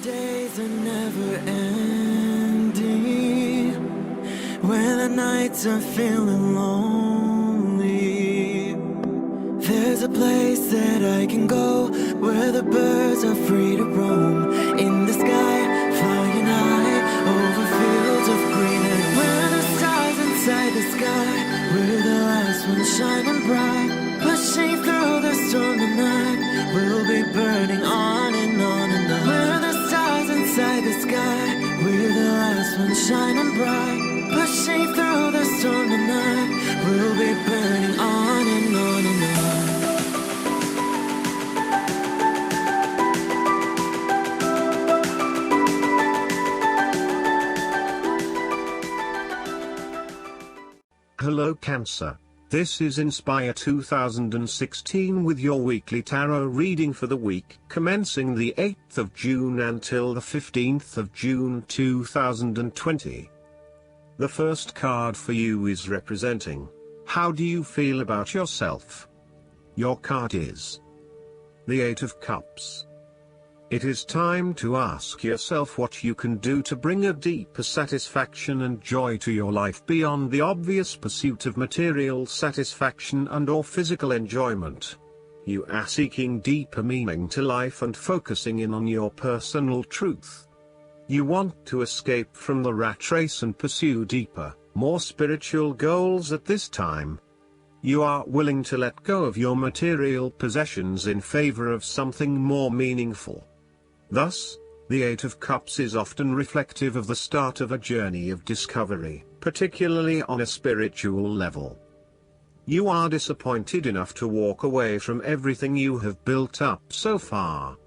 days are never ending, when the nights are feeling lonely, there's a place that I can go, where the birds are free to roam, in the sky, flying high, over fields of green, and where the stars inside the sky, we're the last ones shining bright, pushing through the storm tonight, we'll be burning on and on and on. We're the stars inside the sky, we're the last ones shining bright, pushing through the storm tonight, we'll be burning on and on and on. Hello Cancer. This is Inspire 2016 with your weekly tarot reading for the week commencing the 8th of June until the 15th of June 2020. The first card for you is representing, how do you feel about yourself? Your card is the Eight of Cups. It is time to ask yourself what you can do to bring a deeper satisfaction and joy to your life beyond the obvious pursuit of material satisfaction and/or physical enjoyment. You are seeking deeper meaning to life and focusing in on your personal truth. You want to escape from the rat race and pursue deeper, more spiritual goals at this time. You are willing to let go of your material possessions in favor of something more meaningful. Thus, the Eight of Cups is often reflective of the start of a journey of discovery, particularly on a spiritual level. You are disappointed enough to walk away from everything you have built up so far.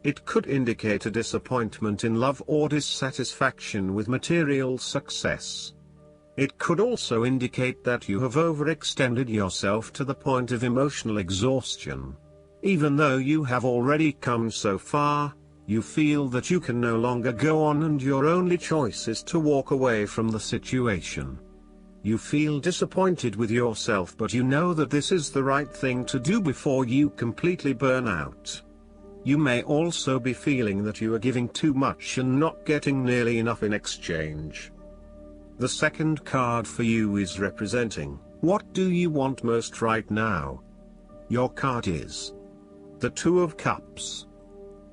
It could indicate a disappointment in love or dissatisfaction with material success. It could also indicate that you have overextended yourself to the point of emotional exhaustion. Even though you have already come so far, you feel that you can no longer go on and your only choice is to walk away from the situation. You feel disappointed with yourself, but you know that this is the right thing to do before you completely burn out. You may also be feeling that you are giving too much and not getting nearly enough in exchange. The second card for you is representing, what do you want most right now? Your card is the Two of Cups.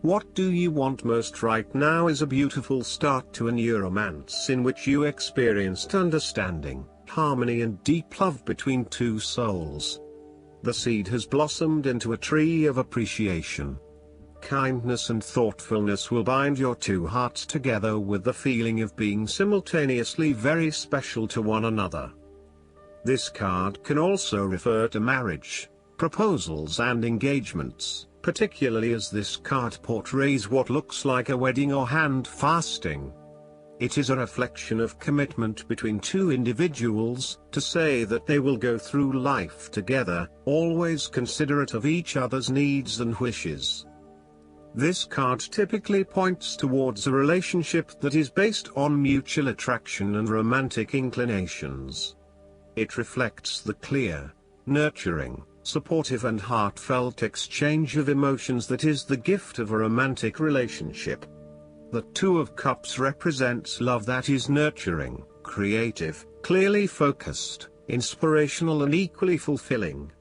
What do you want most right now is a beautiful start to a new romance in which you experienced understanding, harmony and deep love between two souls. The seed has blossomed into a tree of appreciation. Kindness and thoughtfulness will bind your two hearts together with the feeling of being simultaneously very special to one another. This card can also refer to marriage, proposals and engagements, particularly as this card portrays what looks like a wedding or hand fasting. It is a reflection of commitment between two individuals, to say that they will go through life together, always considerate of each other's needs and wishes. This card typically points towards a relationship that is based on mutual attraction and romantic inclinations. It reflects the clear, nurturing, supportive and heartfelt exchange of emotions that is the gift of a romantic relationship. The Two of Cups represents love that is nurturing, creative, clearly focused, inspirational and equally fulfilling.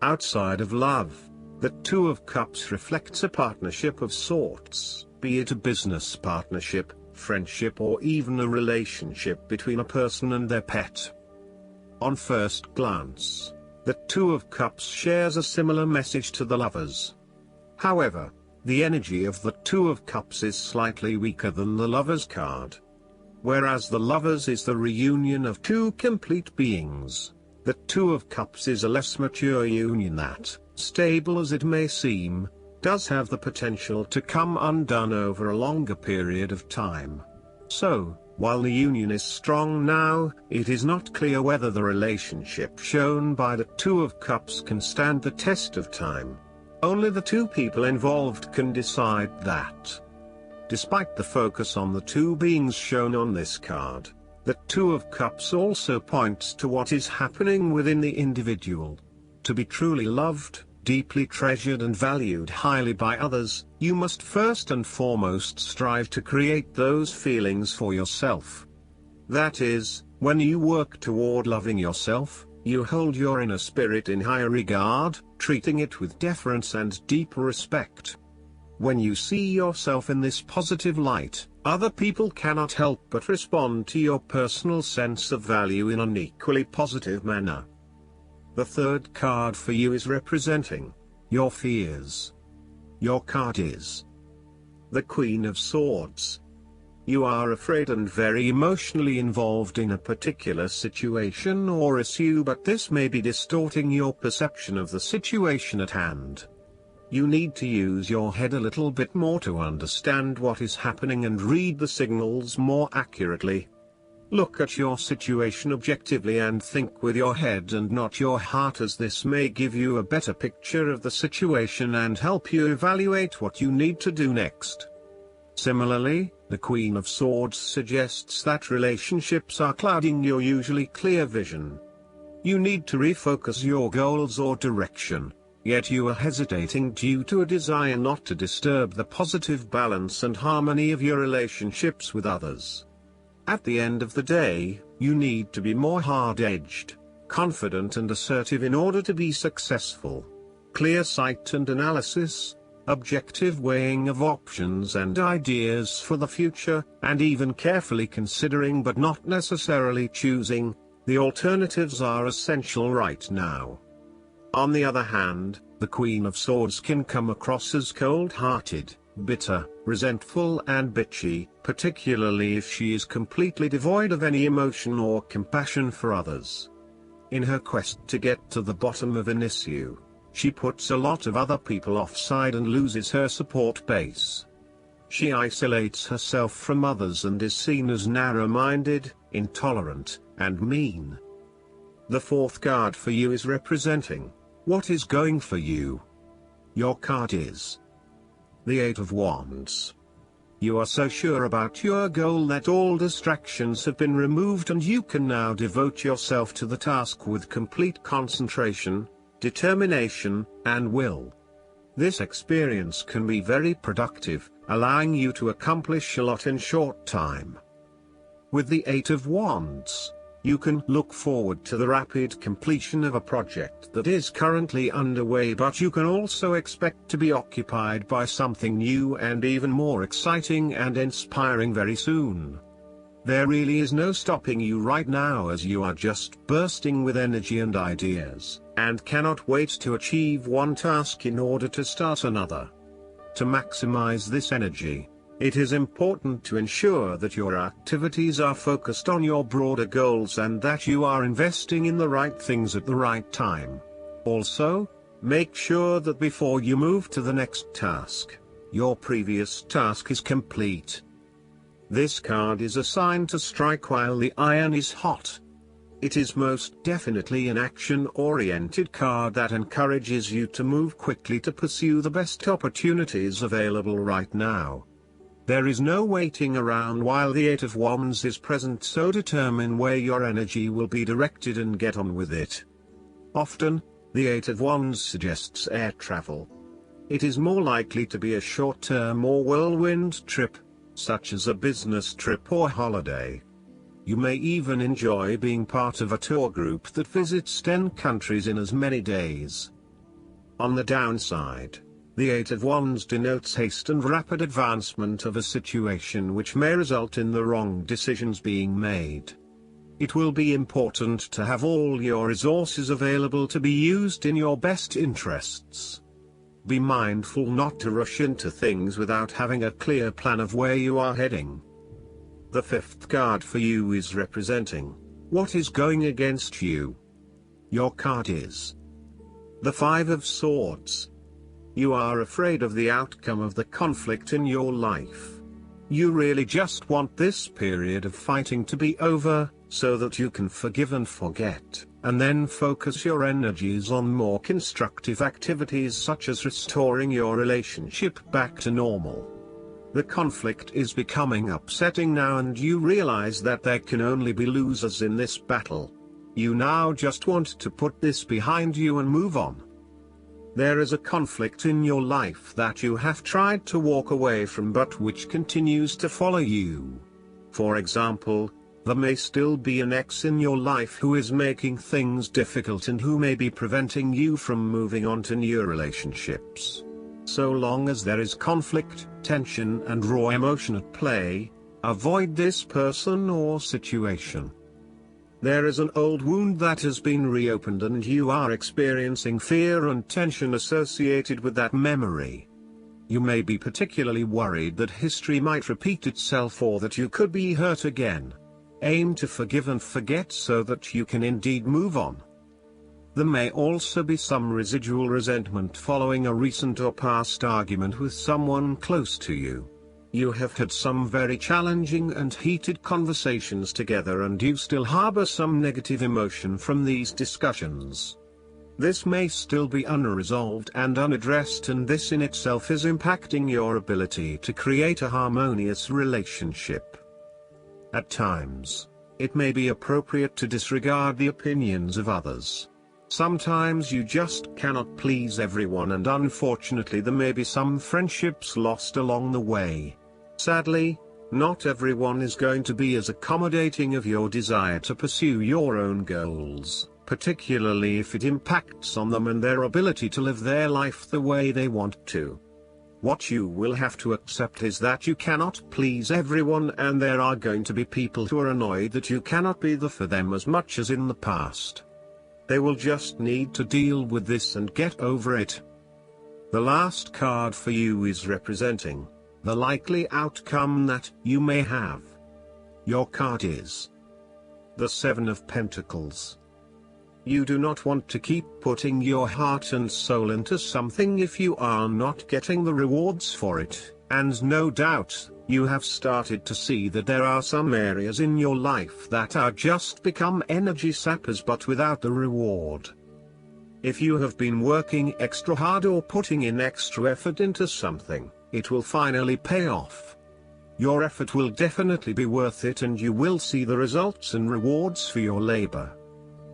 Outside of love, the Two of Cups reflects a partnership of sorts, be it a business partnership, friendship or even a relationship between a person and their pet. On first glance, the Two of Cups shares a similar message to the Lovers. However, the energy of the Two of Cups is slightly weaker than the Lovers card. Whereas the Lovers is the reunion of two complete beings, the Two of Cups is a less mature union that, stable as it may seem, does have the potential to come undone over a longer period of time. So, while the union is strong now, it is not clear whether the relationship shown by the Two of Cups can stand the test of time. Only the two people involved can decide that. Despite the focus on the two beings shown on this card, the Two of Cups also points to what is happening within the individual. To be truly loved, deeply treasured and valued highly by others, you must first and foremost strive to create those feelings for yourself. That is, when you work toward loving yourself, you hold your inner spirit in high regard, treating it with deference and deep respect. When you see yourself in this positive light, other people cannot help but respond to your personal sense of value in an equally positive manner. The third card for you is representing your fears. Your card is the Queen of Swords. You are afraid and very emotionally involved in a particular situation or issue, but this may be distorting your perception of the situation at hand. You need to use your head a little bit more to understand what is happening and read the signals more accurately. Look at your situation objectively and think with your head and not your heart, as this may give you a better picture of the situation and help you evaluate what you need to do next. Similarly, the Queen of Swords suggests that relationships are clouding your usually clear vision. You need to refocus your goals or direction, yet you are hesitating due to a desire not to disturb the positive balance and harmony of your relationships with others. At the end of the day, you need to be more hard-edged, confident and assertive in order to be successful. Clear sight and analysis, objective weighing of options and ideas for the future, and even carefully considering but not necessarily choosing the alternatives are essential right now. On the other hand, the Queen of Swords can come across as cold-hearted, bitter, resentful and bitchy, particularly if she is completely devoid of any emotion or compassion for others. In her quest to get to the bottom of an issue, she puts a lot of other people offside and loses her support base. She isolates herself from others and is seen as narrow-minded, intolerant, and mean. The fourth card for you is representing what is going for you. Your card is the Eight of Wands. You are so sure about your goal that all distractions have been removed and you can now devote yourself to the task with complete concentration, determination, and will. This experience can be very productive, allowing you to accomplish a lot in short time. With the Eight of Wands, you can look forward to the rapid completion of a project that is currently underway, but you can also expect to be occupied by something new and even more exciting and inspiring very soon. There really is no stopping you right now, as you are just bursting with energy and ideas, and cannot wait to achieve one task in order to start another. To maximize this energy, it is important to ensure that your activities are focused on your broader goals and that you are investing in the right things at the right time. Also, make sure that before you move to the next task, your previous task is complete. This card is a sign to strike while the iron is hot. It is most definitely an action-oriented card that encourages you to move quickly to pursue the best opportunities available right now. There is no waiting around while the Eight of Wands is present, so determine where your energy will be directed and get on with it. Often, the Eight of Wands suggests air travel. It is more likely to be a short-term or whirlwind trip, such as a business trip or holiday. You may even enjoy being part of a tour group that visits 10 countries in as many days. On the downside, the Eight of Wands denotes haste and rapid advancement of a situation which may result in the wrong decisions being made. It will be important to have all your resources available to be used in your best interests. Be mindful not to rush into things without having a clear plan of where you are heading. The fifth card for you is representing what is going against you. Your card is the Five of Swords. You are afraid of the outcome of the conflict in your life. You really just want this period of fighting to be over, so that you can forgive and forget, and then focus your energies on more constructive activities such as restoring your relationship back to normal. The conflict is becoming upsetting now and you realize that there can only be losers in this battle. You now just want to put this behind you and move on. There is a conflict in your life that you have tried to walk away from but which continues to follow you. For example, there may still be an ex in your life who is making things difficult and who may be preventing you from moving on to new relationships. So long as there is conflict, tension and raw emotion at play, avoid this person or situation. There is an old wound that has been reopened and you are experiencing fear and tension associated with that memory. You may be particularly worried that history might repeat itself or that you could be hurt again. Aim to forgive and forget so that you can indeed move on. There may also be some residual resentment following a recent or past argument with someone close to you. You have had some very challenging and heated conversations together and you still harbor some negative emotion from these discussions. This may still be unresolved and unaddressed, and this in itself is impacting your ability to create a harmonious relationship. At times, it may be appropriate to disregard the opinions of others. Sometimes you just cannot please everyone, and unfortunately there may be some friendships lost along the way. Sadly, not everyone is going to be as accommodating of your desire to pursue your own goals, particularly if it impacts on them and their ability to live their life the way they want to. What you will have to accept is that you cannot please everyone, and there are going to be people who are annoyed that you cannot be there for them as much as in the past. They will just need to deal with this and get over it. The last card for you is representing the likely outcome that you may have. Your card is the Seven of Pentacles. You do not want to keep putting your heart and soul into something if you are not getting the rewards for it, and no doubt, you have started to see that there are some areas in your life that are just become energy sappers but without the reward. If you have been working extra hard or putting in extra effort into something, it will finally pay off. Your effort will definitely be worth it and you will see the results and rewards for your labor.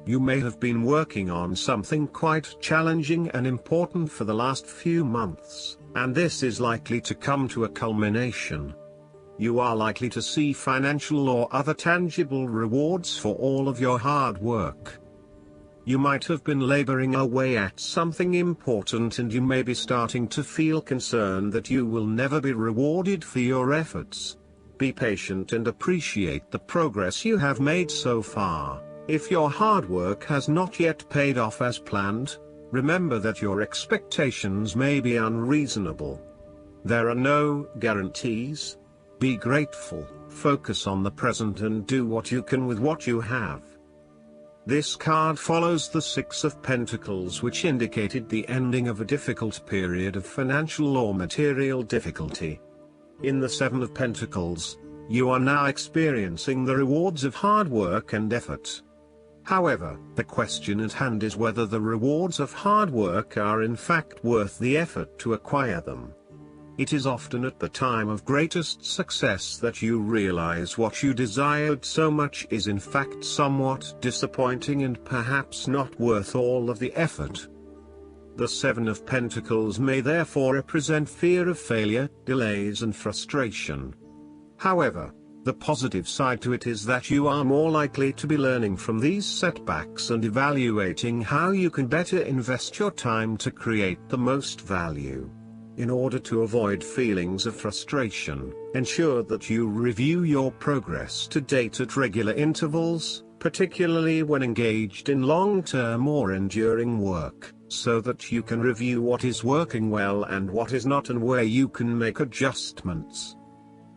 You may have been working on something quite challenging and important for the last few months, and this is likely to come to a culmination. You are likely to see financial or other tangible rewards for all of your hard work. You might have been laboring away at something important and you may be starting to feel concerned that you will never be rewarded for your efforts. Be patient and appreciate the progress you have made so far. If your hard work has not yet paid off as planned, remember that your expectations may be unreasonable. There are no guarantees. Be grateful, focus on the present and do what you can with what you have. This card follows the Six of Pentacles, which indicated the ending of a difficult period of financial or material difficulty. In the Seven of Pentacles, you are now experiencing the rewards of hard work and effort. However, the question at hand is whether the rewards of hard work are in fact worth the effort to acquire them. It is often at the time of greatest success that you realize what you desired so much is in fact somewhat disappointing and perhaps not worth all of the effort. The Seven of Pentacles may therefore represent fear of failure, delays and frustration. However, the positive side to it is that you are more likely to be learning from these setbacks and evaluating how you can better invest your time to create the most value. In order to avoid feelings of frustration, ensure that you review your progress to date at regular intervals, particularly when engaged in long-term or enduring work, so that you can review what is working well and what is not and where you can make adjustments.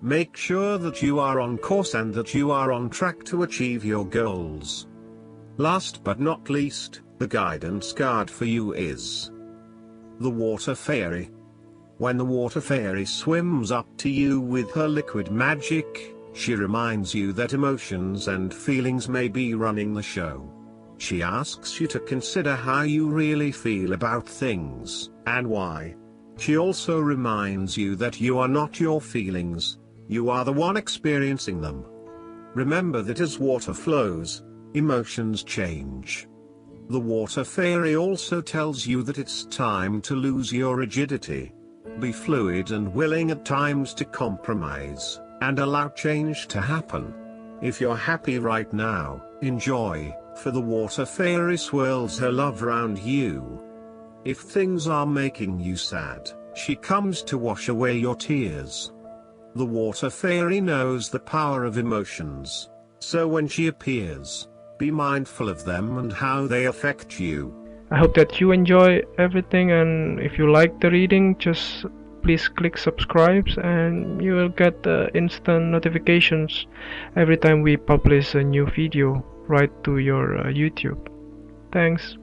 Make sure that you are on course and that you are on track to achieve your goals. Last but not least, the guidance card for you is the Water Fairy. When the Water Fairy swims up to you with her liquid magic, she reminds you that emotions and feelings may be running the show. She asks you to consider how you really feel about things, and why. She also reminds you that you are not your feelings, you are the one experiencing them. Remember that as water flows, emotions change. The water fairy also tells you that it's time to lose your rigidity. Be fluid and willing at times to compromise, and allow change to happen. If you're happy right now, enjoy, for the water fairy swirls her love around you. If things are making you sad, she comes to wash away your tears. The water fairy knows the power of emotions, so when she appears, be mindful of them and how they affect you. I hope that you enjoy everything, and if you like the reading, just please click subscribe and you will get instant notifications every time we publish a new video right to your YouTube. Thanks.